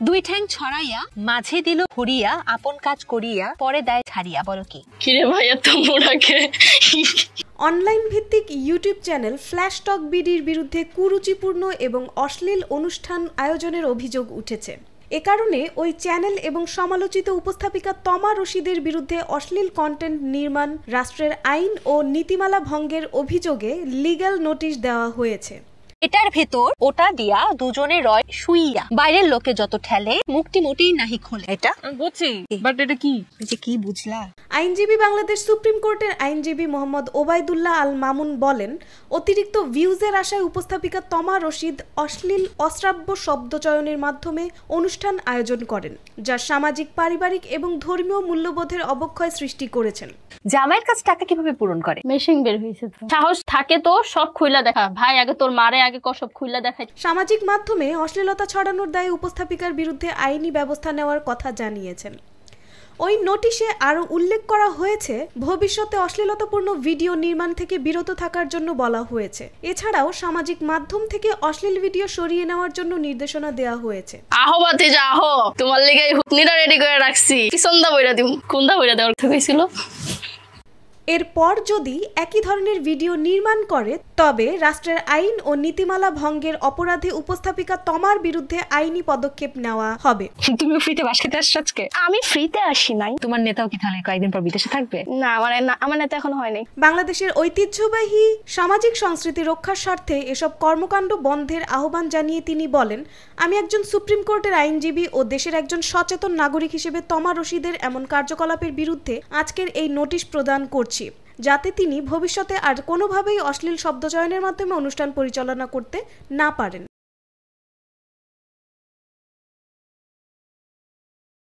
দুই ঠ্যাং ছড়াইয়া মাঝে দিল হরিয়া আপন কাজ করিয়া পরে দেয় ছাড়িয়া। বলো কি? কিরে ভাইয়া তোমরাকে অনলাইন ভিত্তিক ইউটিউব চ্যানেল ফ্ল্যাশ টক বিডির বিরুদ্ধে কুরুচিপূর্ণ এবং অশ্লীল অনুষ্ঠান আয়োজনের অভিযোগ উঠেছে। এ কারণে ওই চ্যানেল এবং সমালোচিত উপস্থাপিকা তমা রশিদের বিরুদ্ধে অশ্লীল কন্টেন্ট নির্মাণ, রাষ্ট্রের আইন ও নীতিমালা ভঙ্গের অভিযোগে লিগ্যাল নোটিশ দেওয়া হয়েছে। এটার ভেতর ওটা দিয়া দুজনে রয় শুইয়া, বাইরের লোকে যত ঠেলে মুক্তি মোটেই নাহি খোলে। এটা বুঝছি, বাট এটা কি যে কি বুঝলা? আইনজীবী বাংলাদেশ সুপ্রিম কোর্টের আইনজীবী মোহাম্মদ ওবায়দুল্লাহ আল মামুন বলেন, অতিরিক্ত ভিউজের আশায় উপস্থাপিকা তমা রশিদ অশ্লীল অশ্রাব্য শব্দচয়নের মাধ্যমে অনুষ্ঠান আয়োজন করেন, যা সামাজিক, পারিবারিক এবং ধর্মীয় মূল্যবোধের অবক্ষয় সৃষ্টি করেছেন। জামাইয়ের কাছে টাকা কিভাবে পূরণ করে? মেশিন বের হয়েছে তো। সাহস থাকে তো সব খুইলা দেখা ভাই, আগে তোর মারে আগে সব খুইলা দেখাই। সামাজিক মাধ্যমে অশ্লীলতা ছড়ানোর দায়ে উপস্থাপিকার বিরুদ্ধে আইনি ব্যবস্থা নেওয়ার কথা জানিয়েছেন। ওই নোটিশে আরও উল্লেখ করা হয়েছে, ভবিষ্যতে অশ্লীলতাপূর্ণ ভিডিও নির্মাণ থেকে বিরত থাকার জন্য বলা হয়েছে। এছাড়াও সামাজিক মাধ্যম থেকে অশ্লীল ভিডিও সরিয়ে নেওয়ার জন্য নির্দেশনা দেওয়া হয়েছে। আহো বাতি যা আহো, তোমার লেগে হুকনিটা রেডি করে রাখছি, পিছনদা বইরা দিম, কোনদা বইরা দেওয়ার হয়েছিল। এরপর যদি একই ধরনের ভিডিও নির্মাণ করে তবে রাষ্ট্রের আইন ও নীতিমালা ভঙ্গের অপরাধে উপস্থাপিকা তমার বিরুদ্ধে আইনি পদক্ষেপ নেওয়া হবে। তুমি ফ্রিতে বাস খেতে আসছো আজকে? আমি ফ্রিতে আসি নাই। তোমার নেতাও কি তাহলে কয়েকদিন পর বিদেশে থাকবে? না, আমার নেতা এখনো হয়নি। বাংলাদেশের ঐতিহ্যবাহী সামাজিক সংস্কৃতি রক্ষার স্বার্থে এসব কর্মকাণ্ড বন্ধের আহ্বান জানিয়ে তিনি বলেন, আমি একজন সুপ্রিম কোর্টের আইনজীবী ও দেশের একজন সচেতন নাগরিক হিসেবে তমা রশিদের এমন কার্যকলাপের বিরুদ্ধে আজকের এই নোটিশ প্রদান করছি, যাতে তিনি ভবিষ্যতে আর কোনোভাবেই অশ্লীল শব্দচয়নের মাধ্যমে অনুষ্ঠান পরিচালনা করতে না পারেন।